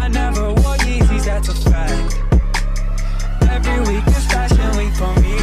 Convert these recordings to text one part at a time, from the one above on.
I never wore Yeezys, that's a fact. Every week is fashion week for me.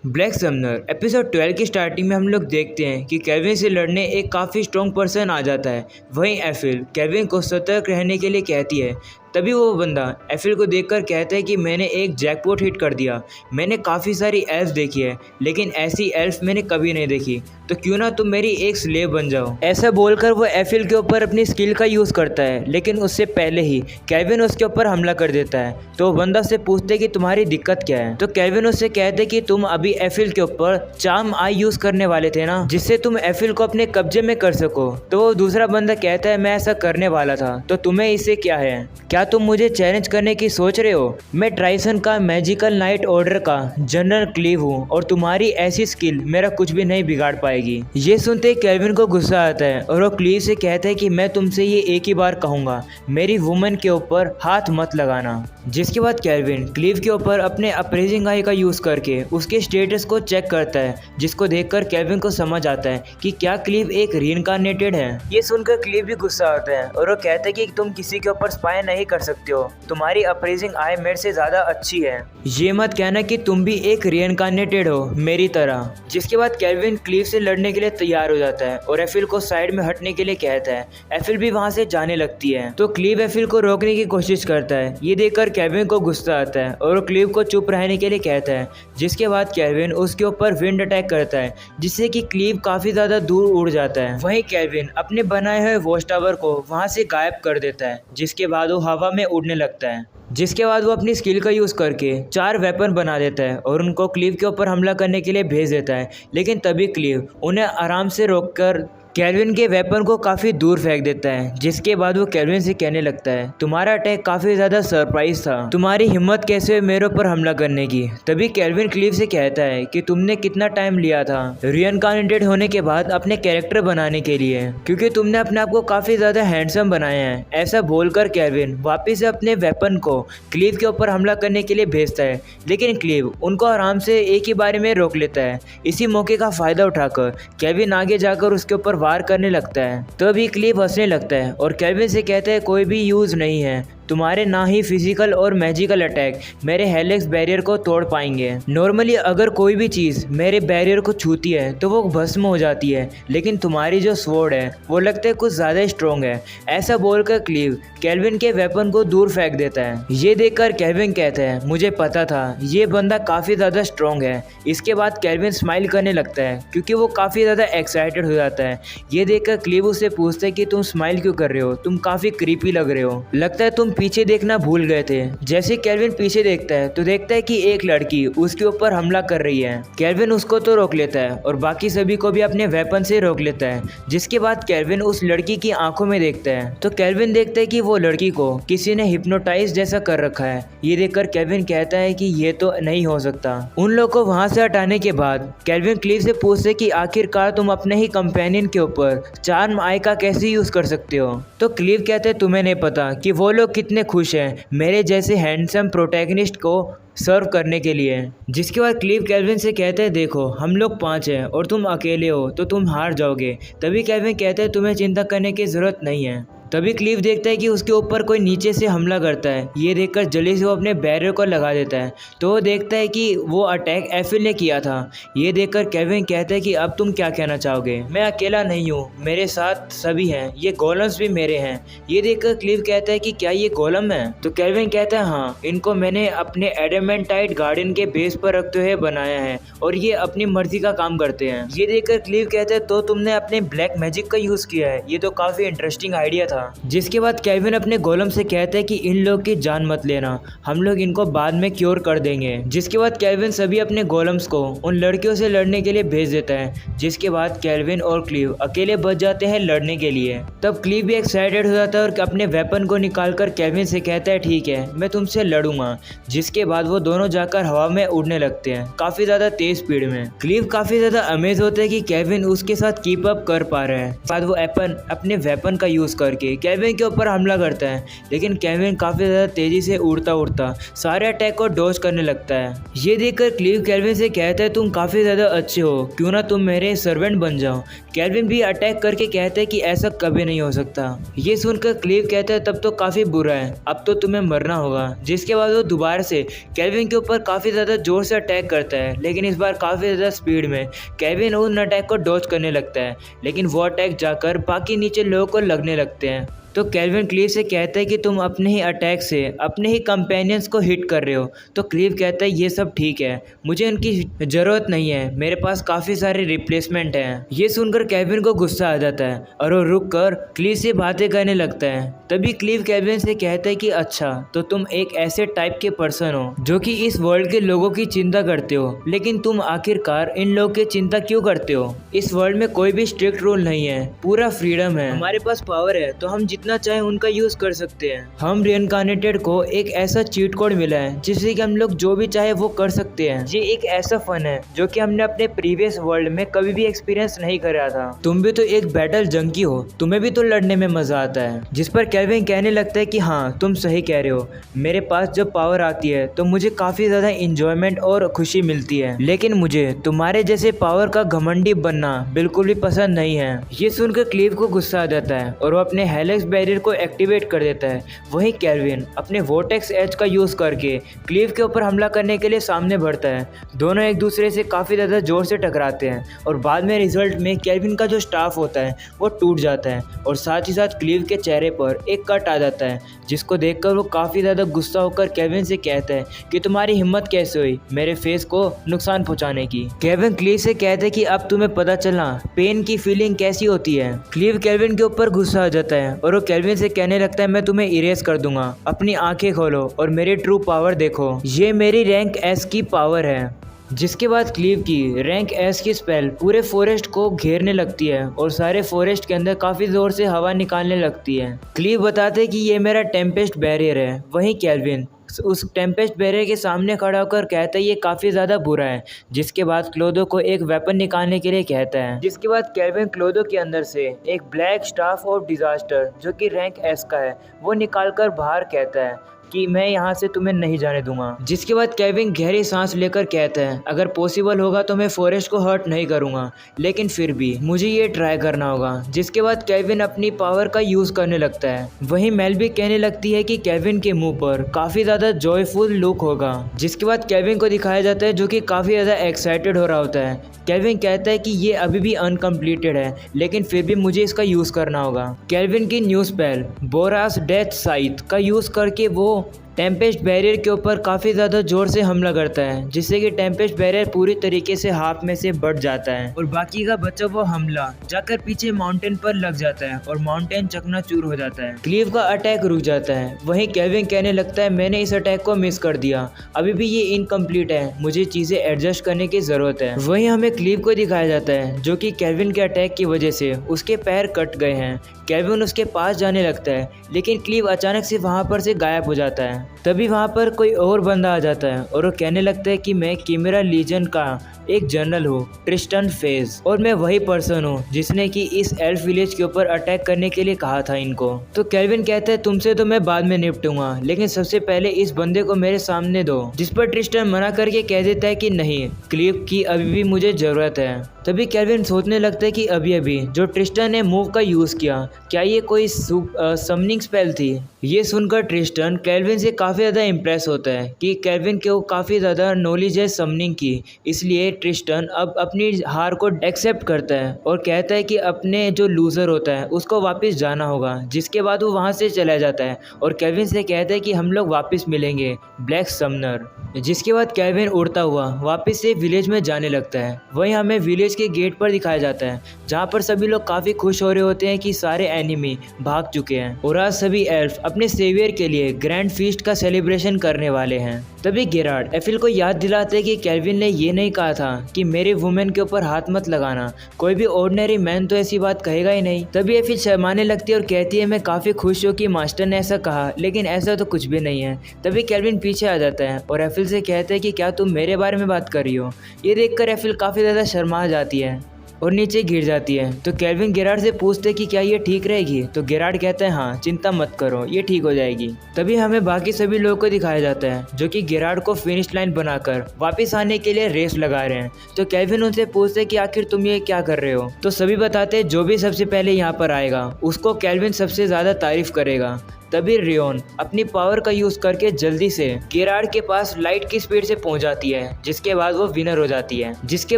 Black Sumner episode 12 की starting में हम लोग देखते हैं कि केविन से लड़ने एक काफ़ी स्ट्रॉन्ग पर्सन आ जाता है। वहीं एफिल केविन को सतर्क रहने के लिए कहती है। तभी वो बंदा एफिल को देखकर कहता है कि मैंने एक जैकपॉट हिट कर दिया। मैंने काफ़ी सारी एल्फ देखी है लेकिन ऐसी एल्फ मैंने कभी नहीं देखी, तो क्यों ना तुम मेरी एक स्लेव बन जाओ। ऐसा बोलकर वो एफिल के ऊपर अपनी स्किल का यूज़ करता है, लेकिन उससे पहले ही केविन उसके ऊपर हमला कर देता है। तो वो बंदा से पूछते है कि तुम्हारी दिक्कत क्या है। तो केविन उससे कहते हैं कि तुम अभी एफिल के ऊपर चार्म आई यूज़ करने वाले थे ना, जिससे तुम एफिल को अपने कब्जे में कर सको। तो वो दूसरा बंदा कहता है मैं ऐसा करने वाला था, तो तुम्हें इससे क्या है? क्या तुम मुझे चैलेंज करने की सोच रहे हो? मैं ट्राइसन का मैजिकल नाइट ऑर्डर का जनरल क्लीव हूँ और तुम्हारी ऐसी स्किल मेरा कुछ भी नहीं बिगाड़ पाएगी। ये सुनते ही केविन को गुस्सा आता है और वो क्लीव से कहता है कि मैं तुमसे ये एक ही बार कहूंगा, मेरी वुमन के ऊपर हाथ मत लगाना। जिसके बाद केविन क्लीव के ऊपर अपने अप्रेजिंग आई का यूज करके उसके स्टेटस को चेक करता है, जिसको देखकर केविन को समझ आता है कि क्या क्लीव एक रीइंकार्नेटेड है। ये सुनकर क्लीव भी गुस्सा आता है और वो कहता है कि तुम किसी के ऊपर स्पाई नहीं कर सकते हो, तुम्हारी अप्रेजिंग आई मेरे से ज्यादा अच्छी है। ये मत कहना कि तुम भी एक रीइंकार्नेटेड हो मेरी तरह। जिसके बाद केविन क्लीव से लड़ने के लिए तैयार हो जाता है और एफिल को साइड में हटने के लिए कहता है। एफिल भी वहां से जाने लगती है, तो क्लीव एफिल को रोकने की कोशिश करता है। ये देखकर केविन को गुस्सा आता है और वो क्लीव को चुप रहने के लिए कहता है। जिसके बाद केविन उसके ऊपर विंड अटैक करता है, जिससे कि क्लीव काफी ज्यादा दूर उड़ जाता है। वहीं केविन अपने बनाए हुए वॉच टावर को वहां से गायब कर देता है, जिसके बाद वो हवा में उड़ने लगता है। जिसके बाद वो अपनी स्किल का यूज़ करके 4 वेपन बना देता है और उनको क्लीव के ऊपर हमला करने के लिए भेज देता है। लेकिन तभी क्लीव उन्हें आराम से रोककर केविन के वेपन को काफ़ी दूर फेंक देता है। जिसके बाद वो केविन से कहने लगता है तुम्हारा अटैक काफ़ी ज़्यादा सरप्राइज था, तुम्हारी हिम्मत कैसे हुई मेरे ऊपर हमला करने की। तभी केविन क्लीव से कहता है कि तुमने कितना टाइम लिया था रीइंकार्नेटेड होने के बाद अपने कैरेक्टर बनाने के लिए, क्योंकि तुमने अपने आप को काफ़ी ज़्यादा हैंडसम बनाया है। ऐसा बोलकर केविन वापिस से अपने वेपन को क्लीव के ऊपर हमला करने के लिए भेजता है, लेकिन क्लीव उनको आराम से एक ही बारे में रोक लेता है। इसी मौके का फ़ायदा उठाकर केविन आगे जाकर उसके ऊपर वार करने लगता है। तो अभी क्लीव हंसने लगता है और केविन से कहता है कोई भी यूज नहीं है, तुम्हारे ना ही फिजिकल और मैजिकल अटैक मेरे हेलेक्स बैरियर को तोड़ पाएंगे। नॉर्मली अगर कोई भी चीज़ मेरे बैरियर को छूती है तो वो भस्म हो जाती है, लेकिन तुम्हारी जो स्वॉर्ड है वो लगता है कुछ ज़्यादा स्ट्रॉन्ग है। ऐसा बोलकर क्लीव केविन के वेपन को दूर फेंक देता है। ये देखकर केविन कहता है मुझे पता था ये बंदा काफ़ी ज़्यादा स्ट्रॉन्ग है। इसके बाद केविन स्माइल करने लगता है क्योंकि वो काफ़ी ज़्यादा एक्साइटेड हो जाता है। ये देखकर क्लीव उससे पूछता है कि तुम स्माइल क्यों कर रहे हो, तुम काफ़ी क्रीपी लग रहे हो, लगता है तुम पीछे देखना भूल गए थे। जैसे केविन पीछे देखता है तो देखता है कि एक लड़की उसके ऊपर हमला कर रही है। केविन उसको तो रोक लेता है और बाकी सभी को भी अपने वेपन से रोक लेता है। जिसके बाद केविन उस लड़की की आंखों में देखता है तो केविन देखता है कि वो लड़की को किसी ने हिप्नोटाइज जैसा कर रखा है। ये देखकर केविन कहता है कि ये तो नहीं हो सकता। उन लोग को वहां से हटाने के बाद केविन क्लीव से पूछते कि आखिरकार तुम अपने ही कंपेनियन के ऊपर चार्म आई का कैसे यूज कर सकते हो। तो क्लीव कहते हैं तुम्हें नहीं पता कि वो लोग कितने खुश हैं मेरे जैसे हैंडसम प्रोटैगनिस्ट को सर्व करने के लिए। जिसके बाद क्लीव केविन से कहते हैं देखो हम लोग 5 हैं और तुम अकेले हो तो तुम हार जाओगे। तभी केविन कहते हैं तुम्हें चिंता करने की जरूरत नहीं है। तभी क्लीव देखता है कि उसके ऊपर कोई नीचे से हमला करता है। ये देखकर जल्दी से वो अपने बैरियर को लगा देता है, तो वो देखता है कि वो अटैक एफिल ने किया था। ये देखकर केविन कहता है कि अब तुम क्या कहना चाहोगे, मैं अकेला नहीं हूँ, मेरे साथ सभी हैं, ये गोलम्स भी मेरे हैं। ये देखकर क्लीव कहता है कि क्या ये गोलम है? तो केविन कहता है हाँ, इनको मैंने अपने एडमेंटाइट गार्डन के बेस पर रखते हुए बनाया है और ये अपनी मर्जी का काम करते हैं। ये देखकर क्लीव कहता है तो तुमने अपने ब्लैक मैजिक का यूज किया है, ये तो काफी इंटरेस्टिंग आइडिया था। जिसके बाद केविन अपने गोलम से कहता है कि इन लोग की जान मत लेना, हम लोग इनको बाद में क्योर कर देंगे। जिसके बाद केविन सभी अपने गोलम्स को उन लड़कियों से लड़ने के लिए भेज देता है। जिसके बाद केविन और क्लीव अकेले बच जाते हैं लड़ने के लिए। तब क्लीव भी एक्साइटेड हो जाता है और अपने वेपन को निकालकर केविन से कहता है ठीक है मैं तुमसे लड़ूंगा। जिसके बाद वो दोनों जाकर हवा में उड़ने लगते हैं काफी ज्यादा तेज स्पीड में। क्लीव काफी ज्यादा अमेज होता है कि केविन उसके साथ कीप अप कर पा रहा है। बाद वो अपने वेपन का यूज करके करके केविन के ऊपर हमला करता है, लेकिन केविन काफ़ी ज़्यादा तेज़ी से उड़ता उड़ता सारे अटैक को डॉज करने लगता है। ये देखकर क्लीव केविन से कहता है तुम काफ़ी ज़्यादा अच्छे हो, क्यों ना तुम मेरे सर्वेंट बन जाओ। केविन भी अटैक करके कहता है कि ऐसा कभी नहीं हो सकता। ये सुनकर क्लीव कहता है तब तो काफ़ी बुरा है, अब तो तुम्हें मरना होगा। जिसके बाद वो दोबारा से केविन के ऊपर काफ़ी ज़्यादा जोर से अटैक करता है, लेकिन इस बार काफ़ी ज़्यादा स्पीड में केविन उन अटैक को डॉज करने लगता है, लेकिन वो अटैक जाकर बाकी नीचे लोगों को लगने लगते हैं। तो केविन क्लीव से कहता है कि तुम अपने ही अटैक से अपने ही कंपेनियंस को हिट कर रहे हो। तो क्लीव कहता है ये सब ठीक है, मुझे उनकी ज़रूरत नहीं है, मेरे पास काफ़ी सारे रिप्लेसमेंट हैं। ये सुनकर केविन को गुस्सा आ जाता है और वो रुक कर क्लीव से बातें करने लगता है। तभी क्लीव केविन से कहता है कि अच्छा तो तुम एक ऐसे टाइप के पर्सन हो जो कि इस वर्ल्ड के लोगों की चिंता करते हो, लेकिन तुम आखिरकार इन लोगों की चिंता क्यों करते हो? इस वर्ल्ड में कोई भी स्ट्रिक्ट रूल नहीं है, पूरा फ्रीडम है, हमारे पास पावर है तो हम जितना चाहे उनका यूज कर सकते हैं। हम रिइनकार्नेटेड को एक ऐसा चीट कोड मिला है जिससे कि हम लोग जो भी चाहे वो कर सकते हैं। ये एक ऐसा फन है जो कि हमने अपने प्रीवियस वर्ल्ड में कभी भी एक्सपीरियंस नहीं करा था। तुम भी तो एक बैटल जंकी हो, तुम्हें भी तो लड़ने में मजा आता है। जिस पर केविन कहने लगता है कि हाँ तुम सही कह रहे हो, मेरे पास जब पावर आती है तो मुझे काफी ज्यादा इंजॉयमेंट और खुशी मिलती है, लेकिन मुझे तुम्हारे जैसे पावर का घमंडी बनना बिल्कुल भी पसंद नहीं है। ये सुनकर क्लीव को गुस्सा आ जाता है और वो अपने हेलेक्स बैरियर को एक्टिवेट कर देता है। वहीं केविन अपने वोर्टेक्स एज का यूज करके क्लीव के ऊपर हमला करने के लिए सामने बढ़ता है। दोनों एक दूसरे से काफी ज्यादा जोर से टकराते हैं और बाद में रिजल्ट में केविन का जो स्टाफ होता है वो टूट जाता है और साथ ही साथ क्लीव के चेहरे पर एक कट आ जाता है, जिसको देखकर वो काफी ज्यादा गुस्सा होकर केविन से कहता है कि तुम्हारी हिम्मत कैसे हुई मेरे फेस को नुकसान पहुंचाने की। केविन क्लीव से कहता है कि अब तुम्हें पता चला पेन की फीलिंग कैसी होती है। क्लीव केविन के ऊपर गुस्सा आ जाता है और वो केविन से कहने लगता है मैं तुम्हें इरेज कर दूंगा, अपनी आंखें खोलो और मेरी ट्रू पावर देखो, ये मेरी रैंक एस की पावर है। जिसके बाद क्लीव की रैंक एस की स्पेल पूरे फॉरेस्ट को घेरने लगती है और सारे फॉरेस्ट के अंदर काफी जोर से हवा निकालने लगती है। क्लीव बताते हैं कि ये मेरा टेम्पेस्ट बैरियर है। वहीं केविन उस टेम्पेस्ट बैरियर के सामने खड़ा होकर कहता है ये काफ़ी ज़्यादा बुरा है। जिसके बाद क्लोदो को एक वेपन निकालने के लिए कहता है। जिसके बाद केविन क्लोदो के अंदर से एक ब्लैक स्टाफ ऑफ डिजास्टर जो कि रैंक एस का है वो निकालकर बाहर कहता है कि मैं यहाँ से तुम्हें नहीं जाने दूंगा। जिसके बाद केविन गहरी सांस लेकर कहता है अगर पॉसिबल होगा तो मैं फॉरेस्ट को हर्ट नहीं करूँगा, लेकिन फिर भी मुझे ये ट्राई करना होगा। जिसके बाद केविन अपनी पावर का यूज़ करने लगता है। वहीं मेल भी कहने लगती है कि केविन के मुंह पर काफ़ी ज़्यादा जॉयफुल लुक होगा। जिसके बाद केविन को दिखाया जाता है जो कि काफ़ी ज़्यादा एक्साइटेड हो रहा होता है। केविन कहता है कि ये अभी भी अनकम्प्लीटेड है, लेकिन फिर भी मुझे इसका यूज़ करना होगा। केविन की न्यू स्पेल बोरास डेथ साइथ का यूज़ करके वो टेम्पेस्ट बैरियर के ऊपर काफ़ी ज़्यादा जोर से हमला करता है, जिससे कि टेम्पेस्ट बैरियर पूरी तरीके से हाफ में से बढ़ जाता है और बाकी का बचा वो हमला जाकर पीछे माउंटेन पर लग जाता है और माउंटेन चकनाचूर हो जाता है। क्लीव का अटैक रुक जाता है। वहीं केविन कहने लगता है मैंने इस अटैक को मिस कर दिया, अभी भी ये इनकम्प्लीट है, मुझे चीज़ें एडजस्ट करने की ज़रूरत है। वहीं हमें क्लीव को दिखाया जाता है जो कि केविन के अटैक की वजह से उसके पैर कट गए हैं। केविन उसके पास जाने लगता है, लेकिन क्लीव अचानक से वहाँ पर से गायब हो जाता है। तभी वहाँ पर कोई और बंदा आ जाता है और वो कहने लगता है कि मैं किमेरा लीजन का एक जनरल हूँ, ट्रिस्टन फेज, और मैं वही पर्सन हूँ जिसने कि इस एल्फ विलेज के ऊपर अटैक करने के लिए कहा था इनको। तो केविन कहता है तुमसे तो मैं बाद में निपटूंगा, लेकिन सबसे पहले इस बंदे को मेरे सामने दो। जिस पर ट्रिस्टन मना करके कह देता है कि नहीं, क्लीव की अभी भी मुझे जरूरत है। तभी केविन सोचने लगता है कि अभी अभी जो ट्रिस्टन ने मूव का यूज़ किया, क्या ये कोई समनिंग स्पेल थी? ये सुनकर ट्रिस्टन केविन से काफ़ी ज़्यादा इम्प्रेस होता है कि केविन को काफ़ी ज़्यादा नॉलेज है समनिंग की। इसलिए ट्रिस्टन अब अपनी हार को एक्सेप्ट करता है और कहता है कि अपने जो लूज़र होता है उसको वापस जाना होगा। जिसके बाद वो वहाँ से चला जाता है और केविन से कहता है कि हम लोग वापस मिलेंगे ब्लैक समनर। जिसके बाद केविन उड़ता हुआ वापस से विलेज में जाने लगता है। वहीं हमें विलेज के गेट पर दिखाया जाता है जहाँ पर सभी लोग काफ़ी खुश हो रहे होते हैं कि सारे एनिमी भाग चुके हैं और आज सभी एल्फ अपने सेवियर के लिए ग्रैंड फीस्ट का सेलिब्रेशन करने वाले हैं। तभी गेरार्ड एफिल को याद दिलाते हैं कि केविन ने ये नहीं कहा था कि मेरे वुमेन के ऊपर हाथ मत लगाना, कोई भी ऑर्डिनरी मैन तो ऐसी बात कहेगा ही नहीं। तभी एफिल शर्माने लगती है और कहती है मैं काफ़ी खुश हूँ कि मास्टर ने ऐसा कहा, लेकिन ऐसा तो कुछ भी नहीं है। तभी केविन पीछे आ जाता है और एफिल से कहता है कि क्या तुम मेरे बारे में बात कर रही हो? ये देखकर एफिल काफ़ी ज़्यादा शर्मा जाती है। और नीचे गिर जाती है। तो केल्विन गेरार्ड से पूछते कि क्या ये ठीक रहेगी, तो गेरार्ड कहता है हाँ चिंता मत करो ये ठीक हो जाएगी। तभी हमें बाकी सभी लोगों को दिखाया जाता है जो कि गेरार्ड को फिनिश लाइन बनाकर वापस आने के लिए रेस लगा रहे हैं। तो केल्विन उनसे पूछते हैं कि आखिर तुम ये क्या कर रहे हो, तो सभी बताते हैं जो भी सबसे पहले यहाँ पर आएगा उसको केल्विन सबसे ज्यादा तारीफ करेगा। तभी रियोन अपनी पावर का यूज करके जल्दी से गेरार्ड के पास लाइट की स्पीड से पहुंच जाती है, जिसके बाद वो विनर हो जाती है। जिसके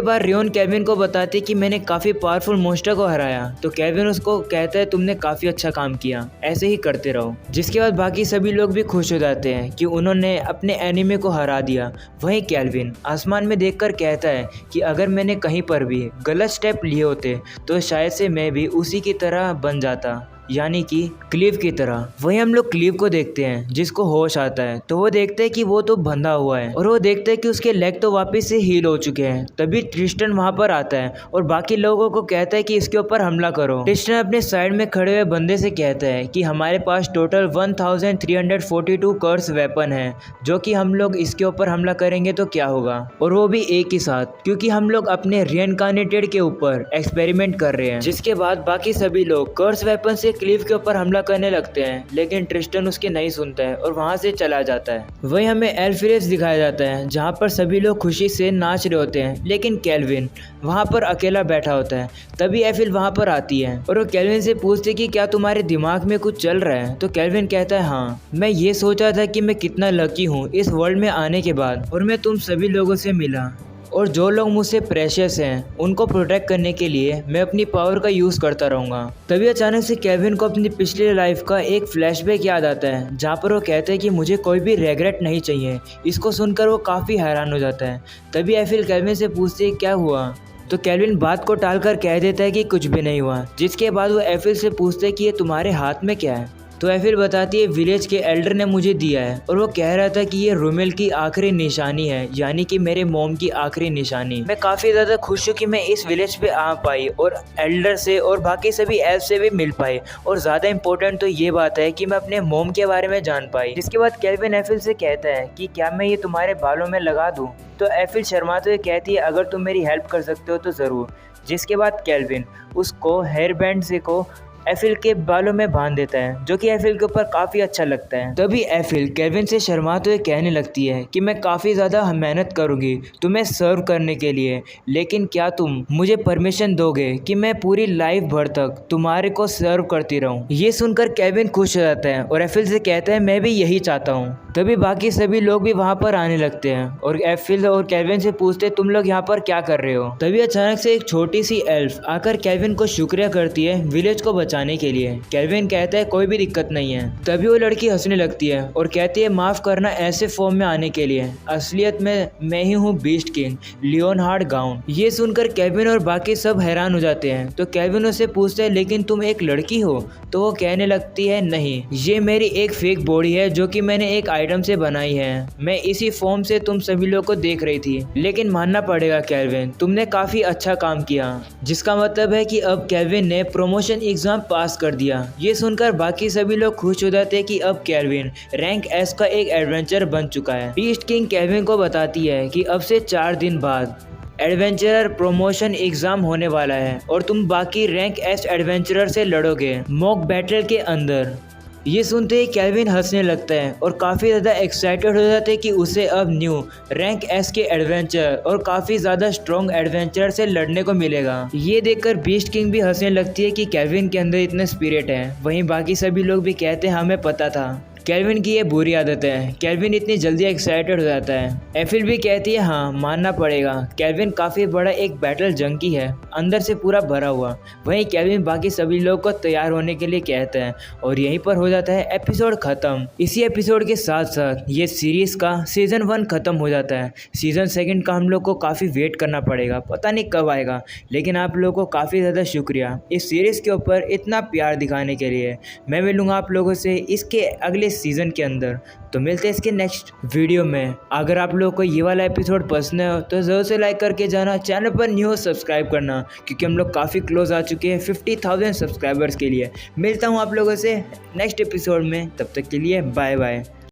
बाद रियोन केल्विन को बताती कि मैंने काफी पावरफुल मॉन्स्टर को हराया। तो केल्विन उसको कहता है तुमने काफी अच्छा काम किया, ऐसे ही करते रहो। जिसके बाद बाकी सभी लोग भी खुश हो जाते हैं कि उन्होंने अपने एनिमी को हरा दिया। वहीं केल्विन आसमान में देखकर कहता है कि अगर मैंने कहीं पर भी गलत स्टेप लिए होते तो शायद से मैं भी उसी की तरह बन जाता, यानी कि क्लीव की तरह। वहीं हम लोग क्लीव को देखते हैं जिसको होश आता है। तो वो देखते हैं कि वो तो बंधा हुआ है और वो देखते हैं कि उसके लेग तो वापस से हील हो चुके हैं। तभी ट्रिस्टन वहां पर आता है और बाकी लोगों को कहता है कि इसके ऊपर हमला करो। ट्रिस्टन अपने साइड में खड़े हुए बंदे से कहता है कि हमारे पास टोटल 1342 कर्स वेपन है, जो कि हम लोग इसके ऊपर हमला करेंगे तो क्या होगा, और वो भी एक ही साथ, क्योंकि हम लोग अपने रिइनकार्नेटेड के ऊपर एक्सपेरिमेंट कर रहे हैं। जिसके बाद बाकी सभी लोग कर्स वेपन से क्लीव के ऊपर हमला करने लगते हैं, लेकिन ट्रिस्टन उसके नहीं सुनता है और वहां से चला जाता है। वहीं हमें एल्फिरेस दिखाया जाता है जहां पर सभी लोग खुशी से नाच रहे होते हैं, लेकिन केल्विन वहां पर अकेला बैठा होता है। तभी एफिल वहां पर आती है और वो केल्विन से पूछती कि क्या तुम्हारे दिमाग में कुछ चल रहा है। तो केल्विन कहता है हाँ, मैं ये सोचा था कि मैं कितना लकी हूँ इस वर्ल्ड में आने के बाद, और मैं तुम सभी लोगों से मिला, और जो लोग मुझसे प्रेशियस हैं उनको प्रोटेक्ट करने के लिए मैं अपनी पावर का यूज़ करता रहूँगा। तभी अचानक से केल्विन को अपनी पिछली लाइफ का एक फ्लैशबैक याद आता है जहाँ पर वो कहते हैं कि मुझे कोई भी रेग्रेट नहीं चाहिए। इसको सुनकर वो काफ़ी हैरान हो जाता है। तभी एफिल केल्विन से पूछती है क्या हुआ, तो केल्विन बात को टालकर कह देता है कि कुछ भी नहीं हुआ। जिसके बाद वो एफिल से पूछते हैं कि ये तुम्हारे हाथ में क्या है। तो एफिल बताती है विलेज के एल्डर ने मुझे दिया है, और वो कह रहा था कि ये रोमेल की आखिरी निशानी है, यानी कि मेरे मोम की आखिरी निशानी। मैं काफ़ी ज़्यादा खुश हूँ कि मैं इस विलेज पे आ पाई और एल्डर से और बाकी सभी एल्फ से भी मिल पाई, और ज़्यादा इम्पोर्टेंट तो ये बात है कि मैं अपने मोम के बारे में जान पाई। जिसके बाद केल्विन एफिल से कहता है कि क्या मैं ये तुम्हारे बालों में लगा दूँ। तो एफिल शर्माते हुए कहती है अगर तुम मेरी हेल्प कर सकते हो तो ज़रूर। जिसके बाद केल्विन उसको हेयर बैंड से को एफिल के बालों में बांध देता है, जो कि एफिल के ऊपर काफ़ी अच्छा लगता है। तभी एफिल केल्विन से शर्माते हुए कहने लगती है कि मैं काफ़ी ज़्यादा मेहनत करूँगी तुम्हें सर्व करने के लिए, लेकिन क्या तुम मुझे परमिशन दोगे कि मैं पूरी लाइफ भर तक तुम्हारे को सर्व करती रहूँ। ये सुनकर केल्विन खुश हो जाता है और एफिल से कहता है मैं भी यही चाहता हूँ। तभी बाकी सभी लोग भी वहाँ पर आने लगते हैं और एफिल और केल्विन से पूछते तुम लोग यहाँ पर क्या कर रहे हो। तभी अचानक से एक छोटी सी एल्फ आकर केल्विन को शुक्रिया करती है विलेज को बचाने के लिए। केल्विन कहता है कोई भी दिक्कत नहीं है। तभी वो लड़की हंसने लगती है और कहती है माफ करना ऐसे फॉर्म में आने के लिए, असलियत में मैं ही हूँ बीस्ट किंग लियोनहार्ड गाउन। ये सुनकर केल्विन और बाकी सब हैरान हो जाते हैं। तो केल्विन उससे पूछते हैं लेकिन तुम एक लड़की हो। तो वो कहने लगती है नहीं, ये मेरी एक फेक बॉडी है जो कि मैंने एक आइटम से बनाई है। मैं इसी फॉर्म से तुम सभी लोग को देख रही थी, लेकिन मानना पड़ेगा केल्विन तुमने काफी अच्छा काम किया। जिसका मतलब है कि अब केल्विन ने प्रमोशन एग्जाम पास कर दिया। ये सुनकर बाकी सभी लोग खुश हो जाते हैं कि अब केल्विन रैंक एस का एक एडवेंचर बन चुका है। बीस्ट किंग केल्विन को बताती है कि अब से 4 दिन बाद एडवेंचरर प्रमोशन एग्जाम होने वाला है और तुम बाकी रैंक एस एडवेंचरर से लड़ोगे मॉक बैटल के अंदर। ये सुनते ही केल्विन हंसने लगता है और काफ़ी ज़्यादा एक्साइटेड हो जाते हैं कि उसे अब न्यू रैंक एस के एडवेंचर और काफ़ी ज़्यादा स्ट्रॉन्ग एडवेंचर से लड़ने को मिलेगा। ये देखकर बीस्ट किंग भी हंसने लगती है कि केल्विन के अंदर इतना स्पिरिट है। वहीं बाकी सभी लोग भी कहते हैं हमें पता था। केल्विन की ये बुरी आदत है, केल्विन इतनी जल्दी एक्साइटेड हो जाता है। एफिल भी कहती है हाँ मानना पड़ेगा, केल्विन काफ़ी बड़ा एक बैटल जंकी है, अंदर से पूरा भरा हुआ। वहीं केल्विन बाकी सभी लोग को तैयार होने के लिए कहते हैं और यहीं पर हो जाता है एपिसोड ख़त्म। इसी एपिसोड के साथ साथ ये सीरीज़ का सीज़न 1 ख़त्म हो जाता है। सीज़न 2 का हम लोग को काफ़ी वेट करना पड़ेगा, पता नहीं कब आएगा, लेकिन आप लोगों को काफ़ी ज़्यादा शुक्रिया इस सीरीज़ के ऊपर इतना प्यार दिखाने के लिए। मैं मिलूँगा आप लोगों से इसके अगले सीज़न के अंदर, तो मिलते हैं इसके नेक्स्ट वीडियो में। अगर आप लोगों को ये वाला एपिसोड पसंद है तो ज़रूर से लाइक करके जाना, चैनल पर न्यू सब्सक्राइब करना, क्योंकि हम लोग काफ़ी क्लोज आ चुके हैं 50,000 सब्सक्राइबर्स के लिए। मिलता हूँ आप लोगों से नेक्स्ट एपिसोड में, तब तक के लिए बाय बाय।